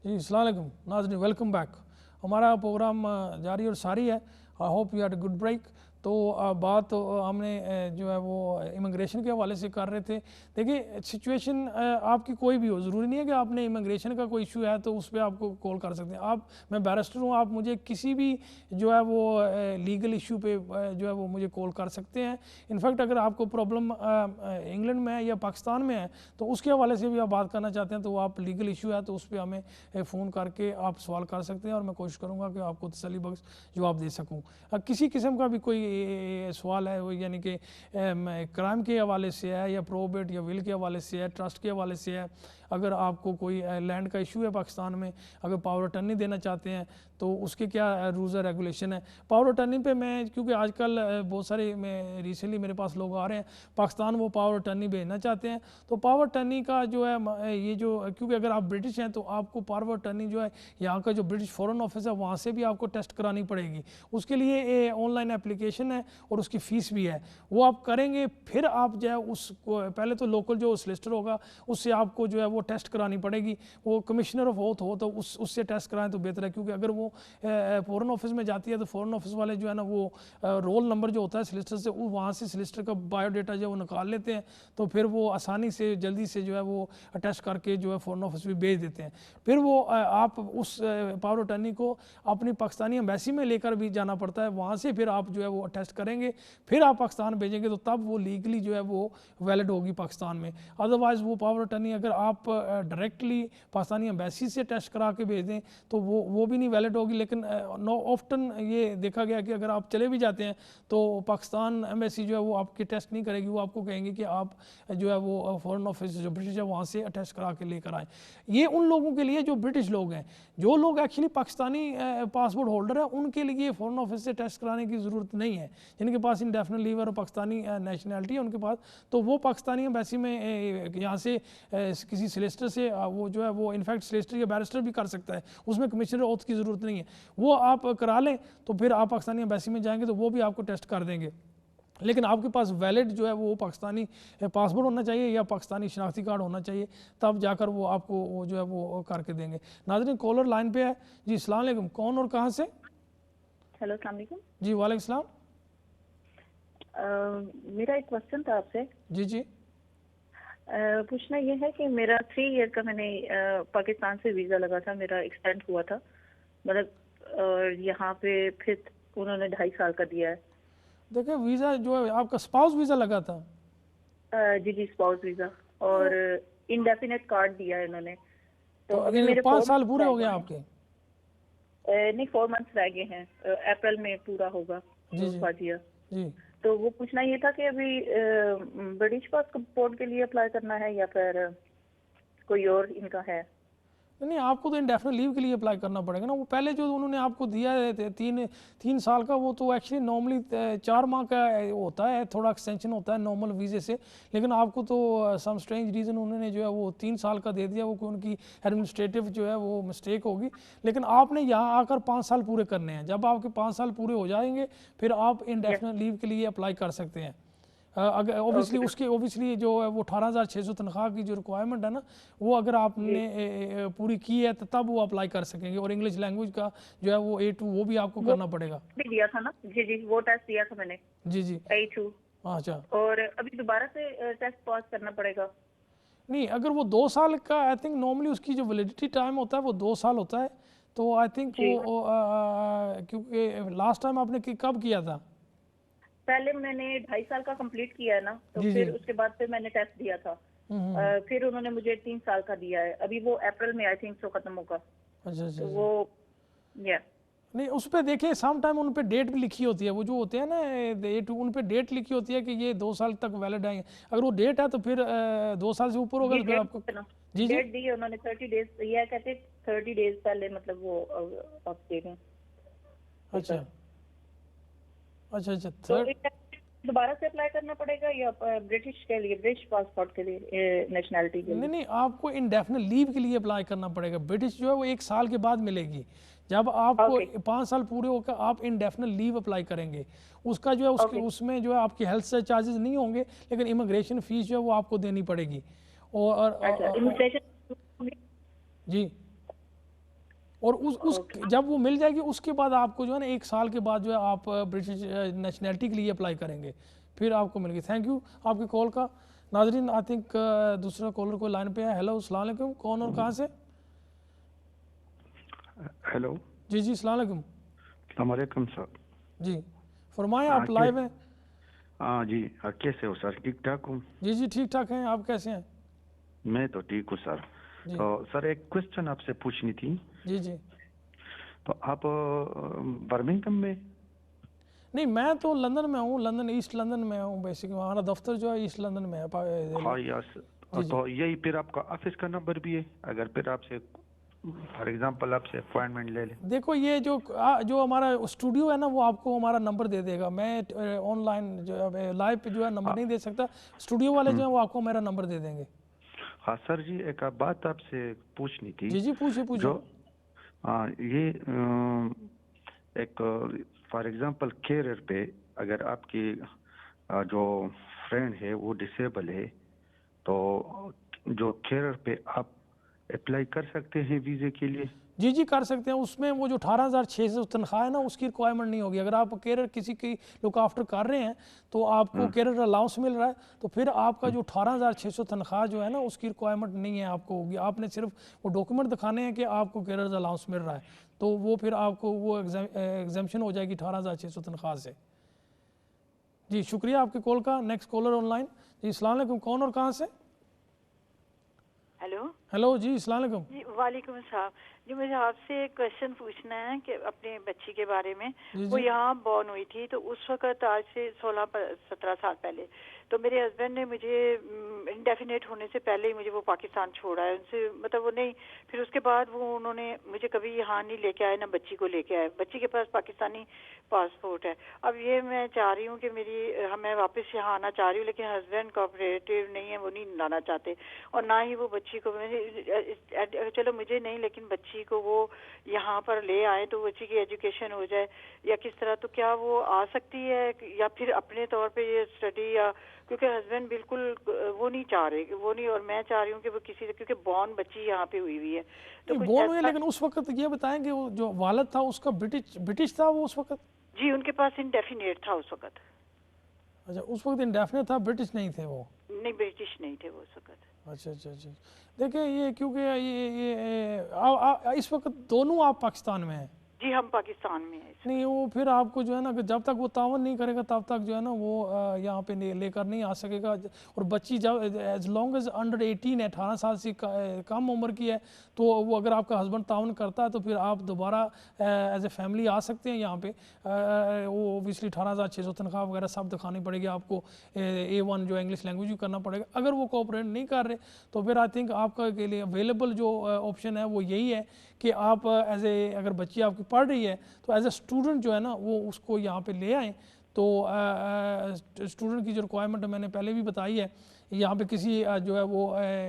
जी अस्सलाम वालेकुम नाज़रीन, वेलकम बैक। हमारा प्रोग्राम जारी और सारी है। I hope you had a good break. तो बात हमने जो है वो इमिग्रेशन के हवाले से कर रहे थे। देखिए सिचुएशन आपकी कोई भी हो, ज़रूरी नहीं है कि आपने इमिग्रेशन का कोई इशू है तो उस पर आपको कॉल कर सकते हैं आप। मैं बैरिस्टर हूँ, आप मुझे किसी भी जो है वो लीगल इशू पे जो है वो मुझे कॉल कर सकते हैं। इनफैक्ट अगर आपको प्रॉब्लम इंग्लैंड में है या पाकिस्तान में है तो उसके हवाले से भी आप बात करना चाहते हैं तो आप लीगल इशू है तो उस पर हमें फ़ोन करके आप सवाल कर सकते हैं और मैं कोशिश करूँगा कि आपको तसल्ली बख्श जवाब दे सकूँ। किसी किस्म का भी कोई सवाल है वो, यानी कि क्राइम के हवाले से है या प्रोबेट या विल के हवाले से है, ट्रस्ट के हवाले से है, अगर आपको कोई लैंड का इशू है पाकिस्तान में, अगर पावर अटर्नी देना चाहते हैं तो उसके क्या रूल्स और रेगुलेशन है। पावर अटर्नी पे मैं, क्योंकि आजकल बहुत सारे मैं रिसेंटली मेरे पास लोग आ रहे हैं पाकिस्तान, वो पावर अटर्नी भेजना चाहते हैं तो पावर अटर्नी का जो है ये जो, क्योंकि अगर आप ब्रिटिश हैं तो आपको पावर अटर्नी जो है यहाँ का जो ब्रिटिश फॉरेन ऑफिस है वहाँ से भी आपको टेस्ट करानी पड़ेगी। उसके लिए ऑनलाइन एप्लीकेशन है और उसकी फ़ीस भी है, वो आप करेंगे। फिर आप जो है उसको पहले तो लोकल जो सोलिसिटर होगा उससे आपको जो है वो टेस्ट करानी पड़ेगी। वो कमिश्नर ऑफ ओथ हो तो उससे टेस्ट कराएं तो बेहतर है, क्योंकि अगर वो फॉरेन ऑफिस में जाती है तो फॉरेन ऑफिस वाले जो है ना वो रोल नंबर जो होता है सोलिसिटर से, वहाँ से सोलिसिटर का बायोडाटा जो वो निकाल लेते हैं तो फिर वो आसानी से जल्दी से जो है वो टेस्ट करके जो है फॉरेन ऑफिस भी भेज देते हैं। फिर वो आप उस पावर अटर्नी को अपनी पाकिस्तानी एम्बेसी में लेकर भी जाना पड़ता है, वहाँ से फिर आप जो है वो टेस्ट करेंगे, फिर आप पाकिस्तान भेजेंगे तो तब वो लीगली जो है वो वैलिड होगी पाकिस्तान में। अदरवाइज़ वो पावर अटर्नी अगर आप डायरेक्टली पाकिस्तानी एम्बेसी से टेस्ट करा के भेज दें तो वो भी नहीं वैलिड होगी। लेकिन नो ऑफ्टन ये देखा गया कि अगर आप चले भी जाते हैं तो पाकिस्तान एम्बेसी जो है वो आपकी टेस्ट नहीं करेगी, वो आपको कहेंगे कि आप जो है वो फॉरेन ऑफिस जो ब्रिटिश है वहाँ से टेस्ट करा के लेकर आएँ। ये उन लोगों के लिए जो ब्रिटिश लोग हैं, जो लोग एक्चुअली पाकिस्तानी पासपोर्ट होल्डर है उनके लिए फ़ॉरेन ऑफिस से टेस्ट कराने की ज़रूरत नहीं है। जिनके पास इंडेफिनिट लीव और पाकिस्तानी नेशनैलिटी है उनके पास, तो वो पाकिस्तानी एम्बेसी में यहाँ से किसी सोलिसिटर से वो जो है वो इनफैक्ट सोलिसिटर या बैरिस्टर भी कर सकता है, उसमें कमिश्नर ओथ की ज़रूरत नहीं है। वो आप करा लें तो फिर आप पाकिस्तानी एम्बेसी में जाएंगे तो वो भी आपको टेस्ट कर देंगे। लेकिन आपके पास वैलिड जो है वो पाकिस्तानी पासपोर्ट होना चाहिए या पाकिस्तानी शनाख्ती कार्ड होना चाहिए, तब जाकर वो आपको वो जो है वो करके देंगे। नाज़रीन कॉलर लाइन पे है जी। अस्सलाम वालेकुम, कौन और कहाँ से? हेलो अस्सलाम वालेकुम जी वालेकुम सलाम। मेरा एक क्वेश्चन था आपसे। जी जी। पूछना ये है कि मेरा 3 ईयर का मैंने पाकिस्तान से वीज़ा लगा था, मेरा एक्सटेंड हुआ था, मतलब यहाँ पे फिर उन्होंने 2.5 साल का दिया है। देखिए वीज़ा जो है आपका स्पाउस वीज़ा लगा था? जी जी, स्पाउस वीज़ा, और इंडेफिनेट कार्ड दिया है इन्होंने। तो अभी मेरे 5 साल 4 पूरे हो मंथ गए रह आपके? गए हैं। नहीं, 4 मंथ्स रह गए हैं, अप्रैल में पूरा होगा जी जी 5 ईयर। जी। तो वो पूछना ये था कि अभी ब्रिटिश पासपोर्ट के लिए अप्लाई करना है या फिर कोई और इनका है? नहीं, आपको तो इंडेफिनिट लीव के लिए अप्लाई करना पड़ेगा ना। वो पहले जो उन्होंने आपको दिया है 3 साल का, वो तो एक्चुअली नॉर्मली 4 माह का होता है, थोड़ा एक्सटेंशन होता है नॉर्मल वीज़े से। लेकिन आपको तो सम स्ट्रेंज रीज़न उन्होंने जो है वो 3 साल का दे दिया, वो कोई उनकी एडमिनिस्ट्रेटिव जो है वो मिस्टेक होगी। लेकिन आपने यहाँ आकर 5 साल पूरे करने हैं। जब आपके 5 साल पूरे हो जाएंगे फिर आप इंडेफिनिट लीव के लिए अप्लाई कर सकते हैं। अगर ऑब्वियसली उसके ऑब्वियसली जो है वो 18,600 तनख्वाह की जो रिक्वायरमेंट है ना, वो अगर आपने पूरी की है तो तब वो अप्लाई कर सकेंगे। और इंग्लिश लैंग्वेज का जो है वो A2 वो भी आपको वो करना पड़ेगा। भी दिया था ना? जी जी, वो टेस्ट दिया था मैंने, जी जी। A2। अच्छा। और अभी दोबारा से टेस्ट पास करना पड़ेगा? नहीं, अगर वो 2 साल का, आई थिंक नॉर्मली उसकी जो वैलिडिटी टाइम होता है वो 2 साल होता है। तो आई थिंक जी, वो क्योंकि लास्ट टाइम आपने कब किया था? पहले मैंने 2.5 साल का कंप्लीट किया है ना, तो जी जी। फिर उसके बाद फिर मैंने टेस्ट दिया था। फिर उन्होंने मुझे 3 साल का दिया है, अभी वो अप्रैल में आई थिंक सो खत्म होगा। अच्छा अच्छा तो अच्छा। वो या नहीं, उस पर देखिए सम टाइम उन पे डेट भी लिखी होती है, वो जो होते हैं ना A2 उन पे डेट लिखी होती है कि ये 2 साल तक वैलिड आएंगे। अगर वो डेट है तो फिर 2 साल से ऊपर होगा जी, तो फिर डेट आपको। है ना, जी जी। डेट दी है उन्होंने 30 डेज, ये कहते 30 डेज पहले, मतलब वो आप दे दें अच्छा पेपर। अच्छा अच्छा। तो थर्ड। इनका दोबारा से अप्लाई करना पड़ेगा या ब्रिटिश के लिए, ब्रिटिश पासपोर्ट के लिए, नेशनैलिटी के नहीं लिए? नहीं, आपको इंडेफिनिट लीव के लिए अप्लाई करना पड़ेगा। ब्रिटिश जो है वो 1 साल के बाद मिलेगी। जब आपको ओके 5 साल पूरे होकर आप इंडेफिनिट लीव अप्लाई करेंगे, उसका जो है उसके ओके। उसमें जो है आपकी हेल्थ से चार्जेस नहीं होंगे, लेकिन इमिग्रेशन फीस जो है वो आपको देनी पड़ेगी। और अच्छा, इमिग्रेशन? जी और उस जब वो मिल जाएगी उसके बाद आपको जो है ना 1 साल के बाद जो है आप ब्रिटिश नेशनैलिटी के लिए अप्लाई करेंगे, फिर आपको मिलेगी। थैंक यू आपकी कॉल का। नाजरीन आई थिंक दूसरा कॉलर कोई लाइन पे है। हेलो अस्सलाम वालेकुम, कौन और कहाँ से? हेलो जी अस्सलाम वालेकुम। अस्सलाम वालेकुम सर। जी फरमाएं, हाँ आप लाइव हैं। हाँ जी, कैसे हो सर? ठीक ठाक हूँ। जी ठीक ठाक हैं, आप कैसे हैं? मैं तो ठीक हूँ सर। जी तो सर एक क्वेश्चन आपसे पूछनी थी। जी तो आप बर्मिंघम में? नहीं, मैं तो लंदन में हूँ, लंदन ईस्ट लंदन में हूँ बेसिकली, हमारा दफ्तर जो है ईस्ट लंदन में है। हाँ यस। जी तो यही फिर आपका ऑफिस का नंबर भी है, अगर फिर आपसे फॉर एग्जांपल आपसे अपॉइंटमेंट ले लें। देखो ये जो हमारा स्टूडियो है ना वो आपको हमारा नंबर दे देगा। मैं ऑनलाइन जो है लाइव पे जो है नंबर नहीं दे सकता, स्टूडियो वाले जो है वो आपको मेरा नंबर दे देंगे। हाँ सर जी, एक बात आपसे पूछनी थी। जी पूछिए पूछिए। जो हाँ ये एक फॉर एग्जांपल कैरियर पे अगर आपकी जो फ्रेंड है वो डिसेबल है, तो जो कैरियर पे आप अप्लाई कर सकते हैं वीज़े के लिए? जी कर सकते हैं। उसमें वो जो 18,600 तनख्वाह है ना उसकी रिक्वायरमेंट नहीं होगी। अगर आप कैरियर किसी की लुक आफ्टर कर रहे हैं तो आपको कैरियर अलाउंस मिल रहा है, तो फिर आपका जो 18,600 तनख्वाह जो है ना उसकी रिक्वायरमेंट नहीं है आपको होगी। आपने सिर्फ वो डॉक्यूमेंट दिखाने हैं कि आपको कैरियर अलाउंस मिल रहा है, तो वो फिर आपको वो एग्जाम्पशन हो जाएगी 18,600 तनख्वाह से। जी शुक्रिया आपके कॉल का। Next collar online. जी अस्सलाम वालेकुम, कौन और कहाँ से? हेलो हेलो जी अस्सलाम वालेकुम। जी, वालेकुम सलाम जी। मुझे आपसे एक क्वेश्चन पूछना है कि अपने बच्ची के बारे में। वो यहाँ बॉर्न हुई थी, तो उस वक्त आज से 16-17 साल पहले तो मेरे हस्बैंड ने मुझे इंडेफिनेट होने से पहले ही मुझे वो पाकिस्तान छोड़ा है। उनसे मतलब वो नहीं, फिर उसके बाद वो उन्होंने मुझे कभी यहाँ नहीं लेके आए, ना बच्ची को लेके आए। बच्ची के पास पाकिस्तानी पासपोर्ट है। अब ये मैं चाह रही हूँ कि मैं वापस यहाँ आना चाह रही हूँ, लेकिन हस्बैंड कोऑपरेटिव नहीं है, वो नहीं लाना चाहते। और ना ही वो बच्ची को चलो मुझे नहीं, लेकिन बच्ची को वो यहाँ पर ले आए तो बच्ची की एजुकेशन हो जाए या किस तरह। तो क्या वो आ सकती है या फिर अपने तौर पे ये स्टडी, या क्योंकि हस्बैंड बिल्कुल वो नहीं चाह रहे, वो नहीं, और मैं चाह रही हूँ कि वो किसी, क्योंकि बॉर्न बच्ची यहाँ पे हुई है तो कुछ बॉर्न हुई है। लेकिन उस वक्त ये बताएं कि वो जो वालिद था उसका ब्रिटिश था वो उस वक्त? जी उनके पास इंडेफिनेट था उस वक्त। अच्छा उस वक्त इंडेफिनेट था, ब्रिटिश नहीं थे वो? नहीं ब्रिटिश नहीं थे वो उस वक्त। अच्छा। देखिए ये क्योंकि इस वक्त दोनों आप पाकिस्तान में हैं। जी हम पाकिस्तान में हैं। नहीं वो फिर आपको जो है ना कि जब तक वो तावन नहीं करेगा तब तक जो है ना वो यहाँ पे लेकर नहीं आ सकेगा। और बच्ची जब एज लॉन्ग एज अंडर 18 है, 18 साल से कम उम्र की है, तो वो अगर आपका हस्बैंड तावन करता है तो फिर आप दोबारा एज ए फैमिली आ सकते हैं यहाँ पे। वो ओबियसली 18,600 तनख्वाह वगैरह सब दिखानी पड़ेगी आपको। A1 जो इंग्लिश लैंग्वेज भी करना पड़ेगा। अगर वो कोऑपरेट नहीं कर रहे तो फिर आई थिंक आपका के लिए अवेलेबल जो ऑप्शन है वो यही है कि आप एज ए, अगर बच्ची आपकी पढ़ रही है तो एज ए स्टूडेंट जो है ना वो उसको यहाँ पे ले आएँ। तो स्टूडेंट की जो रिक्वायरमेंट मैंने पहले भी बताई है, यहाँ पे किसी जो है वो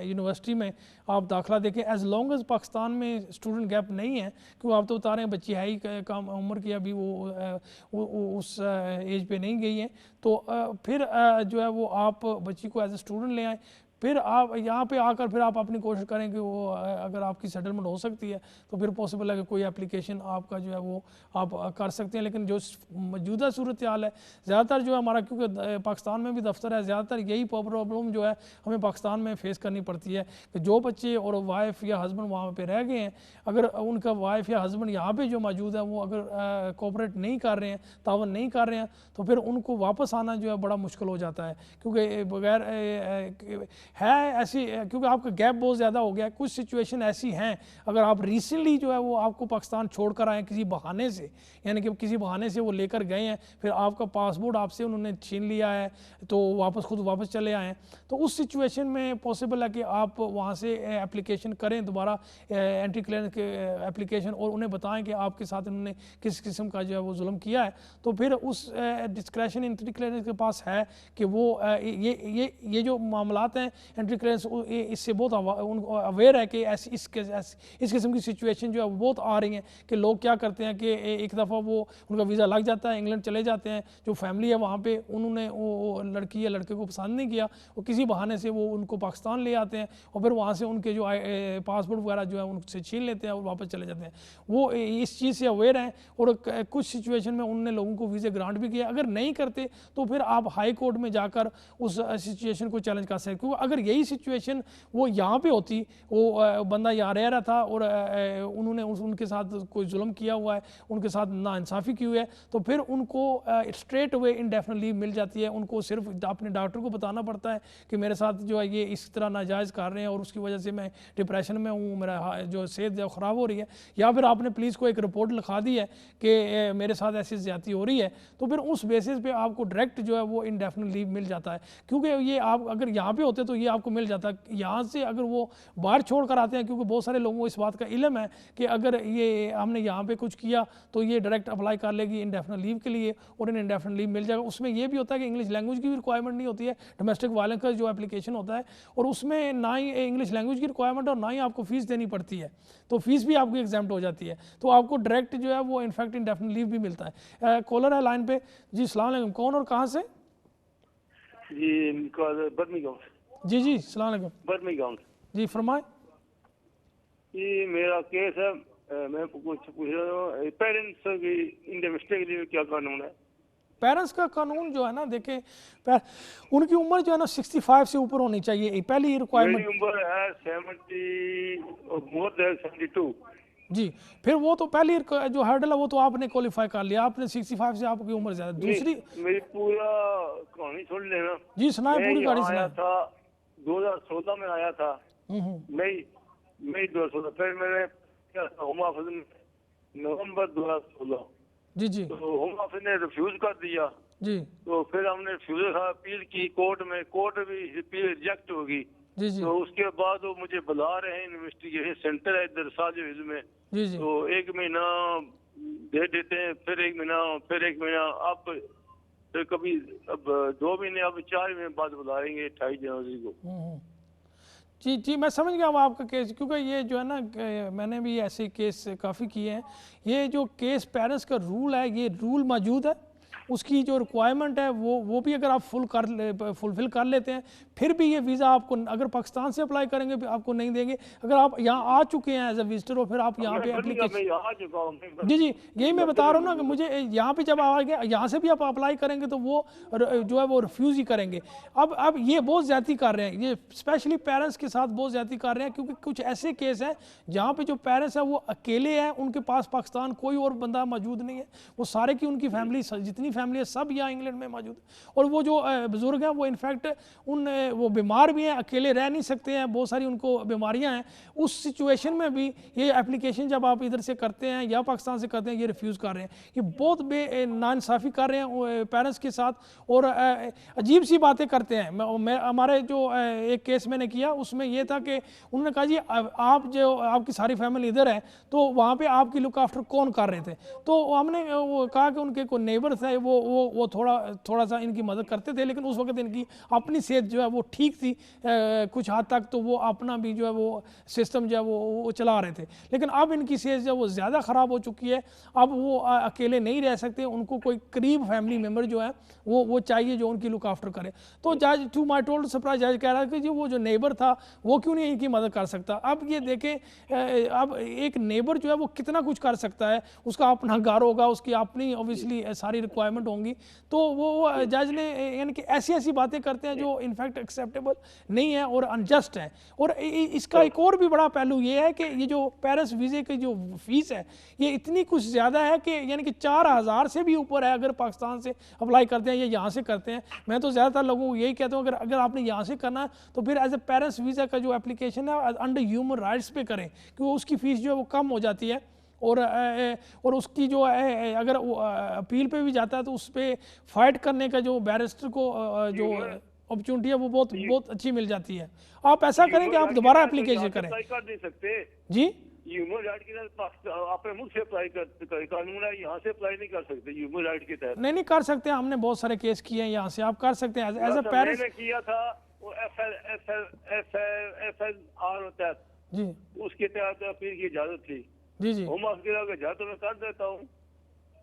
यूनिवर्सिटी में आप दाखिला देखें, एज लॉन्ग एज पाकिस्तान में स्टूडेंट गैप नहीं है, क्योंकि आप तो बता रहे हैं बच्ची है ही कम उम्र की, अभी वो उस एज पे नहीं गई है। तो फिर जो है वो आप बच्ची को एज ए स्टूडेंट ले आएँ। फिर आप यहाँ पे आकर फिर आप अपनी कोशिश करें कि वो अगर आपकी सेटलमेंट हो सकती है तो फिर पॉसिबल है कि कोई एप्लीकेशन आपका जो है वो आप कर सकते हैं। लेकिन जो मौजूदा सूरत हाल है, ज़्यादातर जो है हमारा, क्योंकि पाकिस्तान में भी दफ्तर है, ज़्यादातर यही प्रॉब्लम जो है हमें पाकिस्तान में फेस करनी पड़ती है कि जो बच्चे और वाइफ या हस्बैंड वहाँ पे रह गए हैं, अगर उनका वाइफ या हस्बैंड यहाँ पे जो मौजूद है वो अगर कोऑपरेट नहीं कर रहे हैं, तावन नहीं कर रहे हैं, तो फिर उनको वापस आना जो है बड़ा मुश्किल हो जाता है। क्योंकि बगैर है ऐसी, क्योंकि आपका गैप बहुत ज़्यादा हो गया है। कुछ सिचुएशन ऐसी हैं, अगर आप रिसेंटली जो है वो आपको पाकिस्तान छोड़कर आए किसी बहाने से, यानी कि किसी बहाने से वो लेकर गए हैं, फिर आपका पासपोर्ट आपसे उन्होंने छीन लिया है तो खुद वापस चले आए हैं, तो उस सिचुएशन में पॉसिबल है कि आप वहाँ से एप्लीकेशन करें दोबारा, एंट्री क्लियरेंस के एप्लीकेशन, और उन्हें बताएं कि आपके साथ उन्होंने किस किस्म का जो है वो जुल्म किया है। तो फिर उस डिस्क्रेशन एंट्री क्लियरेंस के पास है कि वो ये जो मामलात हैं एंट्री क्लियरेंस इससे बहुत अवेयर है कि इस किस्म की सिचुएशन जो है वो बहुत आ रही हैं कि लोग क्या करते हैं कि एक दफ़ा वो उनका वीज़ा लग जाता है, इंग्लैंड चले जाते हैं, जो फैमिली है वहाँ पे उन्होंने वो लड़की या लड़के को पसंद नहीं किया, वो किसी बहाने से वो उनको पाकिस्तान ले आते हैं और फिर वहाँ से उनके जो पासपोर्ट वगैरह जो है उनसे छीन लेते हैं और वापस चले जाते हैं। वो इस चीज़ से अवेयर हैं और कुछ सिचुएशन में उन्होंने लोगों को वीज़े ग्रांट भी किया। अगर नहीं करते तो फिर आप हाई कोर्ट में जाकर उस सिचुएशन को चैलेंज कर सकते, क्योंकि अगर यही सिचुएशन वो यहाँ पे होती, वो बंदा यहाँ रह रहा था और उन्होंने उनके साथ कोई जुल्म किया हुआ है, उनके साथ नाइंसाफ़ी की हुई है, तो फिर उनको स्ट्रेट वे इंडेफिनिट लीव मिल जाती है। उनको सिर्फ अपने डॉक्टर को बताना पड़ता है कि मेरे साथ जो है ये इस तरह नाजायज़ कर रहे हैं और उसकी वजह से मैं डिप्रेशन में हूँ, मेरा जो सेहत जो ख़राब हो रही है, या फिर आपने पुलिस को एक रिपोर्ट लिखा दी है कि मेरे साथ ऐसी ज़्यादती हो रही है, तो फिर उस बेसिस पे आपको डायरेक्ट जो है वो इंडेफिनिट लीव मिल जाता है। क्योंकि ये आप अगर यहाँ पे होते तो ये आपको मिल जाता, यहाँ से अगर वो बाहर छोड़ कर आते हैं, क्योंकि बहुत सारे लोगों को इस बात का इल्म है कि अगर ये हमने यहाँ पे कुछ किया तो ये डायरेक्ट अप्लाई कर लेगी इंडेफिनिट लीव के लिए और इन्हें इंडेफिनिट लीव मिल जाएगा। उसमें ये भी होता है कि इंग्लिश लैंग्वेज की भी रिक्वायरमेंट नहीं होती है, डोमेस्टिक वायलेंस का जो एप्लीकेशन होता है, और उसमें ना ही इंग्लिश लैंग्वेज की रिक्वायरमेंट और ना ही आपको फीस देनी पड़ती है, तो फीस भी आपकी एग्जाम्प्ट हो जाती है, तो आपको डायरेक्ट जो है वो इनफैक्ट इंडेफिनिट लीव भी मिलता है। कॉलर है लाइन पे जी, सलाम अलैकुम, कौन और कहाँ से? जी बर्मिंघम। जी सलाम अलैकुम। बर्मिंघम जी फरमाए। ये मेरा केस है, मैं कुछ पूछ रहा हूँ, पेरेंट्स की इंडिया में स्टे के लिए क्या कानून है? पेरेंट्स का कानून जो है ना, देखें उनकी उम्र जो है ना 65 से ऊपर होनी चाहिए, पहली रिक्वायरमेंट। मेरी उम्र है 70 मोर देन 72 जी, फिर वो तो पहली जो हर्डल है वो तो आपने क्वालिफाई कर लिया, आपने 65 से आपकी उम्र ज़्यादा। दूसरी मेरी पूरा कहानी सुन लेना। जी सुनाए, पूरी गाड़ी सुनाए। था 2016 में आया था, मई 2016, फिर मैंने होम ऑफिस में नवंबर 2016 जी तो होम ऑफिस ने रिफ्यूज कर दिया जी, तो फिर हमने रिफ्यूजल अपील की कोर्ट में, कोर्ट भी अपील रिजेक्ट होगी। जी तो उसके बाद वो मुझे बुला रहे हैं, इन्वेस्टिगेशन सेंटर है इधर साजिद हिल्स में, जी तो 1 महीना दे देते हैं, फिर 1 महीना, फिर 1 महीना, अब फिर कभी अब 2 महीने, अब 4 महीने बाद बुलाएंगे 28 जनवरी को। जी मैं समझ गया आपका केस, क्योंकि ये जो है ना मैंने भी ऐसे केस काफ़ी किए हैं। ये जो केस पेरेंट्स का रूल है, ये रूल मौजूद है, उसकी जो रिक्वायरमेंट है वो भी अगर आप फुलफ़िल कर लेते हैं, फिर भी ये वीज़ा आपको अगर पाकिस्तान से अप्लाई करेंगे आपको नहीं देंगे। अगर आप यहाँ आ चुके हैं एज ए विजिटर और फिर आप यहाँ पे एप्लीकेशन, जी यही मैं बता रहा हूँ ना कि मुझे यहाँ पे जब आ गया, यहाँ से भी आप अप्लाई करेंगे तो वो जो है वो रिफ्यूज़ ही करेंगे। अब ये बहुत ज़्यादती कर रहे हैं, ये स्पेशली पेरेंट्स के साथ बहुत ज़्यादती कर रहे हैं, क्योंकि कुछ ऐसे केस हैं जहाँ पे जो पेरेंट्स हैं वो अकेले हैं, उनके पास पाकिस्तान कोई और बंदा मौजूद नहीं है, वो सारे की उनकी फैमिली, जितनी फैमिली है सब यहाँ इंग्लैंड में मौजूद है, और वो जो बुजुर्ग हैं वो इनफैक्ट वो बीमार भी हैं, अकेले रह नहीं सकते हैं, बहुत सारी उनको बीमारियां हैं। उस सिचुएशन में भी ये एप्लीकेशन जब आप इधर से करते हैं या पाकिस्तान से करते हैं, ये रिफ्यूज़ कर रहे हैं, ये बहुत नाइंसाफ़ी कर रहे हैं पेरेंट्स के साथ, और अजीब सी बातें करते हैं। हमारे जो एक केस मैंने किया उसमें ये था कि उन्होंने कहा जी आप जो आपकी सारी फैमिली इधर है तो वहाँ पे आपकी लुक आफ्टर कौन कर रहे थे, तो हमने वो कहा कि उनके कोई नेबर थे, वो थोड़ा सा इनकी मदद करते थे, लेकिन उस वक्त इनकी अपनी सेहत जो है वो ठीक थी कुछ हद तक, तो वो अपना भी जो है वो सिस्टम जो है वो चला रहे थे। लेकिन अब इनकी सेहत जो है वो ज़्यादा ख़राब हो चुकी है, अब वो अकेले नहीं रह सकते, उनको कोई करीब फैमिली मेम्बर जो है वो चाहिए जो उनकी लुक आफ्टर करे। तो जज टू माई टोल्ड सरप्राइज जज कह रहा है कि जो वो जो नेबर था वो क्यों नहीं इनकी मदद कर सकता। अब ये देखें, अब एक नेबर जो है वो कितना कुछ कर सकता है, उसका अपना घर होगा, उसकी अपनी ऑब्वियसली सारी रिक्वायरमेंट होंगी, तो वो जज ने यानी कि ऐसी बातें करते हैं जो इनफैक्ट एक्सेप्टेबल नहीं है और अनजस्ट है। और इसका एक और भी बड़ा पहलू ये है कि ये जो पेरेंट्स वीज़े की जो फीस है ये इतनी कुछ ज़्यादा है कि यानी कि 4000 से भी ऊपर है अगर पाकिस्तान से अप्लाई करते हैं या यहाँ से करते हैं। मैं तो ज़्यादातर लोगों को यही कहता हूँ अगर आपने यहाँ से करना है तो फिर एज ए पेरेंट्स वीज़ा का जो एप्लीकेशन है अंडर ह्यूमन राइट्स पे करें, क्योंकि उसकी फ़ीस जो है वो कम हो जाती है, और उसकी जो है अगर अपील पे भी जाता है तो उस पर फाइट करने का जो बैरिस्टर को जो अपॉर्चुनिटी है वो बहुत अच्छी मिल जाती है। आप ऐसा करें कि आप दोबारा एप्लीकेशन करें। जी ह्यूमन राइट के तहत अपने मुल्क से अप्लाई कर, कानून है यहाँ से अप्लाई नहीं कर सकते ह्यूमन राइट के तहत। नहीं कर सकते, हमने बहुत सारे केस किए हैं यहाँ से, आप कर सकते हैं एज ए पेरेंट्स। मैंने किया था वो FLR होता है, जी उसके तहत अपील की इजाजत थी। जी जी होम ऑफिस की इजाजत मैं कर देता हूँ,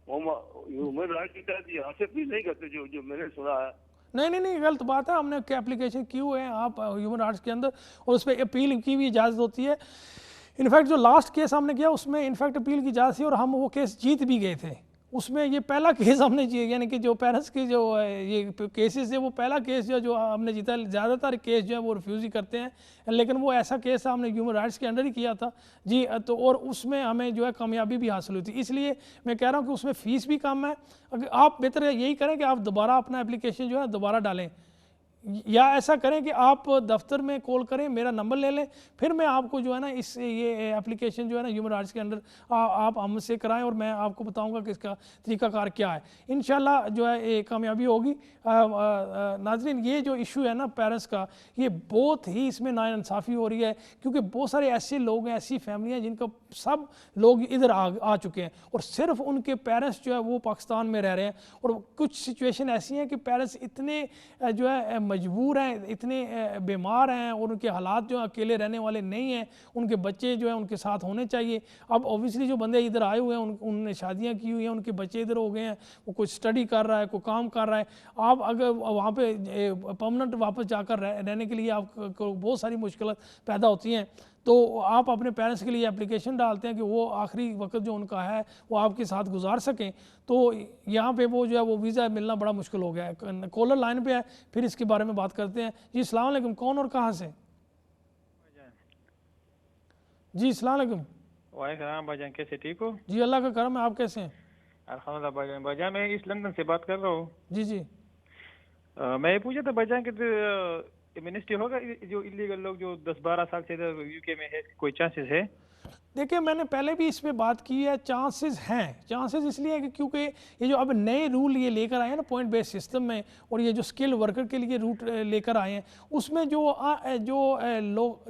ह्यूमन राइट के तहत यहाँ से अपील नहीं करते, जो जो मैंने सुना है। नहीं नहीं नहीं, गलत बात है। हमने क्या एप्लीकेशन की हुए हैं आप ह्यूमन राइट्स के अंदर, और उस पर अपील की भी इजाज़त होती है। इनफैक्ट जो लास्ट केस हमने किया उसमें इनफैक्ट अपील की इजाज़त थी और हम वो केस जीत भी गए थे। उसमें ये पहला केस हमने यानी कि जो पेरेंट्स के जो ये केसेस है वो पहला केस जो हमने जीता। ज़्यादातर केस जो है वो रिफ्यूज़ ही करते हैं, लेकिन वो ऐसा केस हमने ह्यूमन राइट्स के अंडर ही किया था जी। तो और उसमें हमें जो है कामयाबी भी हासिल हुई थी। इसलिए मैं कह रहा हूँ कि उसमें फ़ीस भी कम है। अगर आप बेहतर यही करें कि आप दोबारा अपना एप्लीकेशन जो है दोबारा डालें, या ऐसा करें कि आप दफ्तर में कॉल करें, मेरा नंबर ले लें, फिर मैं आपको जो है ना इस ये एप्लीकेशन जो है ना ह्यूमन राइट्स के अंडर आप हमसे कराएं और मैं आपको बताऊंगा कि इसका तरीकाकार क्या है। इंशाल्लाह जो है ये कामयाबी होगी। नाज़रीन, ये जो इशू है ना पेरेंट्स का, ये बहुत ही इसमें नाइंसाफ़ी हो रही है, क्योंकि बहुत सारे ऐसे लोग हैं, ऐसी फैमिलियाँ जिनका सब लोग इधर आ चुके हैं और सिर्फ उनके पेरेंट्स जो है वो पाकिस्तान में रह रहे हैं। और कुछ सिचुएशन ऐसी हैं कि पेरेंट्स इतने जो है मजबूर हैं, इतने बीमार हैं और उनके हालात जो अकेले रहने वाले नहीं हैं, उनके बच्चे जो हैं उनके साथ होने चाहिए। अब ऑब्वियसली जो बंदे इधर आए हुए हैं उनने शादियां की हुई हैं, उनके बच्चे इधर हो गए हैं, वो कोई स्टडी कर रहा है, कोई काम कर रहा है। आप अगर वहाँ पे परमानेंट वापस जाकर रहने के लिए आपको बहुत सारी मुश्किल पैदा होती हैं। तो आप अपने पेरेंट्स के लिए एप्लीकेशन डालते हैं कि वो आखिरी वक्त जो उनका है वो आपके साथ गुजार सकें, तो यहाँ पे वो जो है वो वीज़ा मिलना बड़ा मुश्किल हो गया है। कॉलर लाइन पे है, फिर इसके बारे में बात करते हैं। जी अस्सलाम वालेकुम, कौन और कहाँ से? जी अस्सलाम वालेकुम। वालेकुम भाईजान, कैसे, ठीक हो? जी अल्लाह का करम है, आप कैसे हैं? अल्हम्दुलिल्लाह भाईजान। भाईजान मैं इस लंदन से बात कर रहा हूँ। जी जी मैं ये पूछा था भाईजान कि मिनिस्ट्री होगा जो इलीगल लोग जो 10-12 साल से इधर यूके में है, कोई चांसेस है? देखिए मैंने पहले भी इस पे बात की है, चांसेस हैं। चांसेस इसलिए है कि क्योंकि ये जो अब नए रूल ये लेकर आए हैं ना पॉइंट बेस्ड सिस्टम में, और ये जो स्किल वर्कर के लिए रूट लेकर आए हैं, उसमें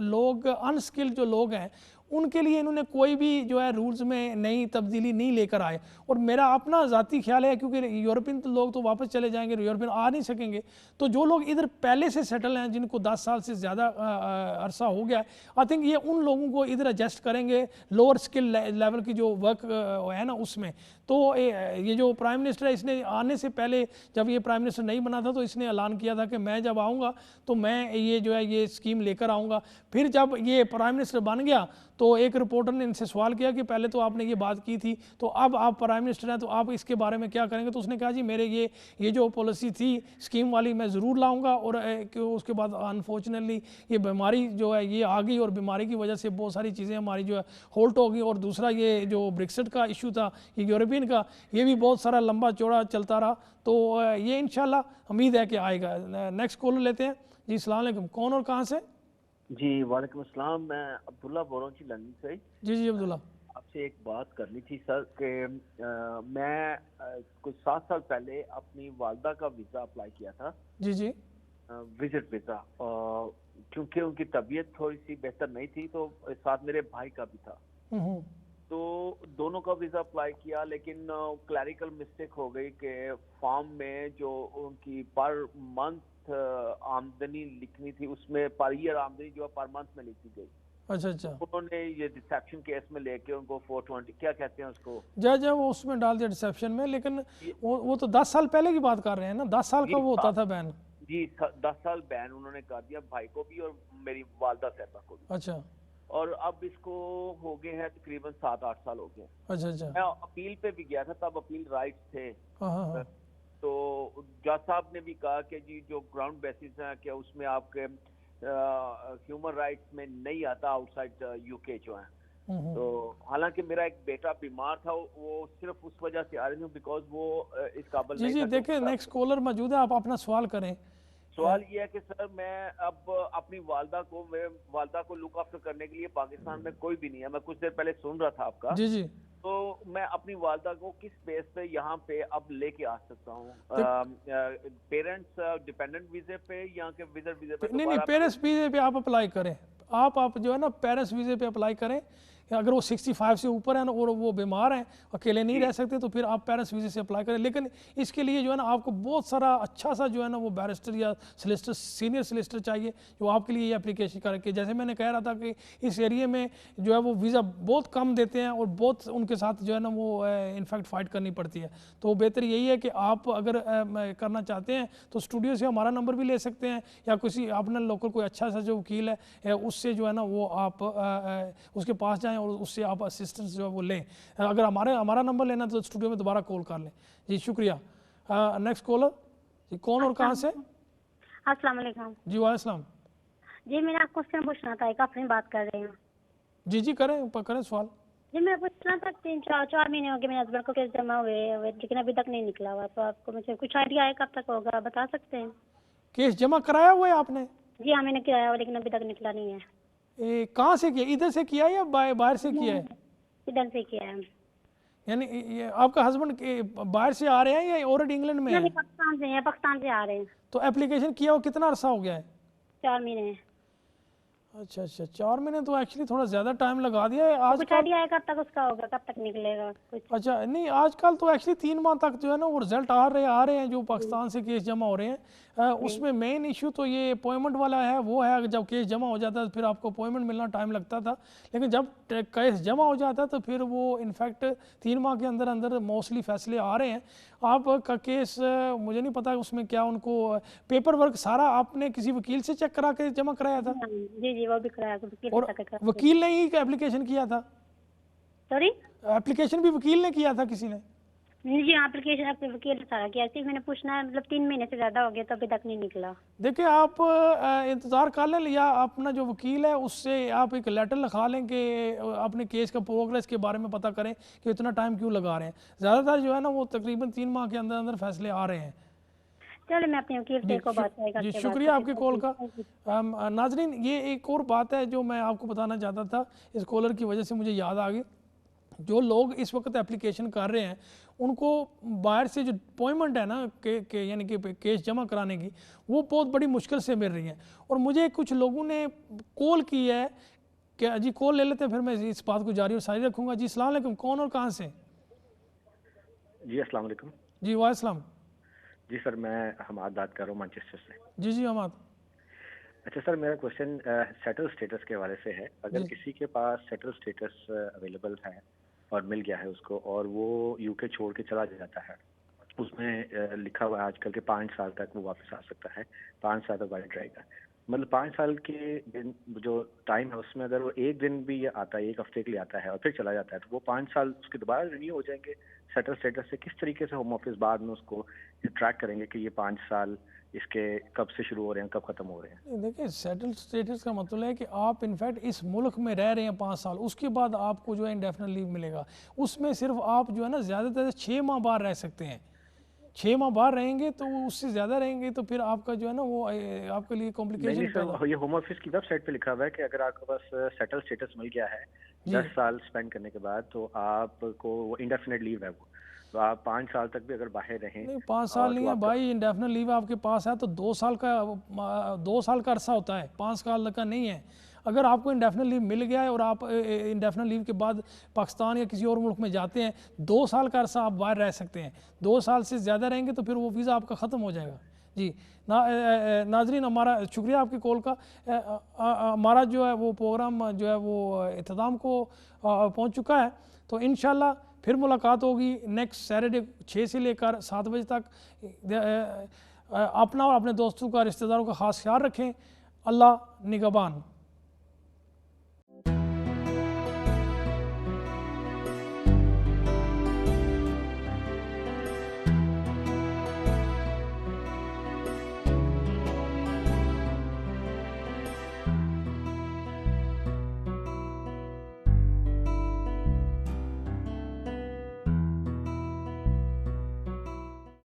लोग अनस्किल्ड जो लोग हैं उनके लिए इन्होंने कोई भी जो है रूल्स में नई तब्दीली नहीं लेकर आए। और मेरा अपना ज़ाती ख्याल है, क्योंकि यूरोपियन लोग तो वापस चले जाएंगे, यूरोपियन आ नहीं सकेंगे, तो जो लोग इधर पहले से सेटल हैं, जिनको 10 साल से ज़्यादा अरसा हो गया, आई थिंक ये उन लोगों को इधर एडजस्ट करेंगे लोअर स्किल लेवल की जो वर्क है ना उसमें। तो ये जो प्राइम मिनिस्टर है, इसने आने से पहले जब ये प्राइम मिनिस्टर नहीं बना था तो इसने ऐलान किया था कि मैं जब आऊँगा तो मैं ये जो है ये स्कीम लेकर आऊँगा। फिर जब ये प्राइम मिनिस्टर बन गया तो एक रिपोर्टर ने इनसे सवाल किया कि पहले तो आपने ये बात की थी, तो अब आप प्राइम मिनिस्टर हैं तो आप इसके बारे में क्या करेंगे? तो उसने कहा जी मेरे ये जो पॉलिसी थी स्कीम वाली मैं ज़रूर लाऊंगा। और उसके बाद अनफॉर्चुनेटली ये बीमारी जो है ये आ गई, और बीमारी की वजह से बहुत सारी चीज़ें हमारी जो है होल्ट हो गई। और दूसरा ये जो ब्रेक्सिट का इशू था ये यूरोपियन का, ये भी बहुत सारा लंबा चौड़ा चलता रहा। तो ये इंशाल्लाह उम्मीद है कि आएगा। नेक्स्ट कॉलर लेते हैं। जी अस्सलाम वालेकुम, कौन और कहाँ से? जी वालेकुम अस्सलाम, मैं अब्दुल्ला बोल रहा हूँ जी लंदन से। जी अब्दुल्ला, आपसे एक बात करनी थी सर कि मैं कुछ 7 साल पहले अपनी वालदा का वीज़ा अप्लाई किया था। जी विजिट वीज़ा, क्योंकि उनकी तबीयत थोड़ी सी बेहतर नहीं थी, तो साथ मेरे भाई का भी था, तो दोनों का वीज़ा अप्लाई किया। लेकिन क्लैरिकल मिस्टेक हो गई कि फॉर्म में जो उनकी पर मंथ आमदनी लिखनी थी उसमें पर ईयर आमदनी जो पर मंथ में लिखी गई। अच्छा उन्होंने ये डिसेप्शन केस में लेके उनको 420 क्या कहते हैं उसको, जज वो उसमें डाल दिया डिसेप्शन में। लेकिन वो तो 10 साल पहले की बात कर रहे हैं ना, 10 साल का वो होता था बैन। जी 10 साल बैन उन्होंने कर दिया भाई को भी और मेरी वालदा साहबा को भी। अच्छा, और अब इसको हो गए हैं तकरीबन 7-8 साल हो गए। अच्छा मैं अपील पे भी गया था, तब अपील राइट्स थे। हाँ। तो जज साहब ने भी कहा कि जी जो ग्राउंड बेसिस है कि उसमें आपके ह्यूमन राइट्स में नहीं आता आउटसाइड यूके जो है। तो हालांकि मेरा एक बेटा बीमार था, वो सिर्फ उस वजह से आ रही हूँ बिकॉज वो इस काबिल नहीं था। जी देखिए नेक्स्ट कॉलर मौजूद है, आप अपना सवाल करें। सवाल ये है कि सर मैं अब अपनी वालदा को लुक आफ्टर करने के लिए पाकिस्तान में कोई भी नहीं है। मैं कुछ देर पहले सुन रहा था आपका। जी तो मैं अपनी वालदा को किस बेस पे यहाँ पे अब लेके आ सकता हूँ? पेरेंट्स डिपेंडेंट वीजे पे या के विजिट वीजे पे? नहीं पेरेंट्स वीजे पे आप अप्लाई करें। आप जो है ना पेरेंट्स वीजे पे अप्लाई करें। अगर वो 65 से ऊपर हैं और वो बीमार हैं, अकेले नहीं रह सकते, तो फिर आप पेरेंट्स वीज़े से अप्लाई करें। लेकिन इसके लिए जो है ना आपको बहुत सारा अच्छा सा जो है ना वो बैरिस्टर या सोलिसिटर, सीनियर सोलिसिटर चाहिए जो आपके लिए ये एप्लीकेशन करके, जैसे मैंने कह रहा था कि इस एरिया में जो है वो वीज़ा बहुत कम देते हैं और बहुत उनके साथ जो है ना वो इनफैक्ट फ़ाइट करनी पड़ती है। तो बेहतर यही है कि आप अगर करना चाहते हैं तो स्टूडियो से हमारा नंबर भी ले सकते हैं, या किसी अपना लोकल कोई अच्छा सा जो वकील है उससे जो है ना वो आप उसके पास जाएं और उससे आप असिस्टेंस जो है वो लें। अगर हमारा नंबर लेना तो स्टूडियो में दोबारा कॉल कर लें। जी शुक्रिया। नेक्स्ट कॉलर जी, कौन और कहाँ से? अस्सलाम वालेकुम। जी वालेकुम। जी मेरा क्वेश्चन पूछना था, एक आपने बात कर रहे हैं। जी जी करें सवाल। जी मैं पूछना था, 3-4 महीने हो गए मेरे हस्बैंड को केस जमा हुए लेकिन अभी तक नहीं निकला हुआ, तो आपको मुझे कुछ आइडिया है कब तक होगा, बता सकते हैं? केस जमा कराया हुआ है आपने? जी हाँ मैंने किया है लेकिन अभी तक निकला नहीं है। कहाँ से किया, इधर से किया है या बाहर से किया है? इधर से किया है। यानी ये आपका हस्बैंड बाहर से आ रहे हैं या ऑलरेडी इंग्लैंड में है? नहीं, पाकिस्तान से है, पाकिस्तान से आ रहे हैं। तो एप्लीकेशन किया हुआ कितना अरसा हो गया है? 4 महीने। अच्छा 4 महीने तो एक्चुअली थोड़ा ज़्यादा टाइम लगा दिया है आज। कुछ आइडिया है कब तक उसका होगा, कब तक निकलेगा कुछ? अच्छा नहीं, आजकल तो एक्चुअली 3 माह तक जो है ना वो रिजल्ट आ रहे हैं जो पाकिस्तान से केस जमा हो रहे हैं। उसमें मेन इशू तो ये अपॉइंटमेंट वाला है, वो है जब केस जमा हो जाता है तो फिर आपको अपॉइंटमेंट मिलना टाइम लगता था, लेकिन जब केस जमा हो जाता है तो फिर वो इनफैक्ट 3 माह के अंदर अंदर मोस्टली फैसले आ रहे हैं। आपका केस मुझे नहीं पता उसमें क्या उनको पेपर वर्क सारा आपने किसी वकील से चेक करा के जमा कराया था? जी जी वो भी कराया था। और वकील ने ही एप्लीकेशन किया था? सॉरी, एप्लीकेशन भी वकील ने किया था किसी ने? जी एप्लीकेशन आपके वकील ने सारा किया, सिर्फ मैंने पूछना है, मतलब 3 महीने से ज़्यादा हो गया तो अभी तक नहीं निकला। देखिए आप इंतज़ार कर लें, या अपना जो वकील है उससे आप एक लेटर लिखा लें कि अपने केस का प्रोग्रेस के बारे में पता करें कि इतना टाइम क्यों लगा रहे हैं। ज़्यादातर जो है ना वो तकरीबन 3 माह के अंदर अंदर फैसले आ रहे हैं। चलो मैं अपने वकील से को बात करेगा। जी शुक्रिया आपके कॉल का। नाजरीन ये एक और बात है जो मैं आपको बताना चाहता था, इस कॉलर की वजह से मुझे याद आ गई। जो लोग इस वक्त एप्लीकेशन कर रहे हैं उनको बाहर से जो अपॉइंटमेंट है ना यानी कि केस जमा कराने की, वो बहुत बड़ी मुश्किल से मिल रही है। और मुझे कुछ लोगों ने कॉल की है कि जी कॉल ले लेते हैं, फिर मैं इस बात को जारी और सारी रखूँगा। जी अस्सलाम वालेकुम, कौन और कहाँ से? जी अस्सलाम वालेकुम। जी वालेकुम। जी सर मैं हमाद बात कर रहा हूँ मैनचेस्टर से। जी जी हमाद। अच्छा सर मेरा क्वेश्चन सेटल स्टेटस के हवाले से है। अगर किसी के पास सेटल स्टेटस अवेलेबल है और मिल गया है उसको और वो यूके छोड़ के चला जाता है, उसमें लिखा हुआ है आजकल के 5 साल तक वो वापस आ सकता है, 5 साल तक वैलिड रहेगा। मतलब 5 साल के दिन जो टाइम है उसमें अगर वो एक दिन भी आता है, 1 हफ्ते के लिए आता है और फिर चला जाता है, तो वो 5 साल उसके दोबारा रिन्यू हो जाएंगे सेटल स्टेटस से? किस तरीके से होम ऑफिस बाद में उसको ट्रैक करेंगे कि ये 5 साल इसके कब से शुरू हो रहे हैं, कब खत्म हो रहे हैं? देखिए सेटल स्टेटस का मतलब है कि आप इनफैक्ट इस मुल्क में रह रहे हैं 5 साल, उसके बाद आपको जो है इंडेफिनिट लीव मिलेगा। उसमें सिर्फ आप जो है ना ज़्यादातर 6 माह बाहर रह सकते हैं। 6 माह बाहर रहेंगे तो उससे ज़्यादा रहेंगे तो फिर आपका जो है ना वो आपके लिए कॉम्प्लिकेशन पैदा। ये होम ऑफिस की वेबसाइट पे लिखा हुआ है कि अगर आपके पास सेटल स्टेटस मिल गया है 10 साल स्पेंड करने के बाद, तो आपको वो इंडेफिनिट लीव है, वो तो आप 5 साल तक भी अगर बाहर रहें। नहीं 5 साल नहीं है भाई, इंडेफिनिट लीव आपके पास है तो 2 साल का अरसा होता है, 5 साल का नहीं है। अगर आपको इंडेफिनिट लीव मिल गया है और आप इंडेफिनिट लीव के बाद पाकिस्तान या किसी और मुल्क में जाते हैं, 2 साल का अरसा आप बाहर रह सकते हैं। 2 साल से ज़्यादा रहेंगे तो फिर वो वीज़ा आपका ख़त्म हो जाएगा। जी नाजरीन हमारा शुक्रिया आपकी कॉल का। हमारा जो है वो प्रोग्राम जो है वो इख्तिताम को पहुँच चुका है, तो इंशाल्लाह फिर मुलाकात होगी नेक्स्ट सैटरडे 6 से लेकर 7 बजे तक। अपना और अपने दोस्तों का, रिश्तेदारों का ख़ास ख्याल रखें। अल्लाह निगहबान।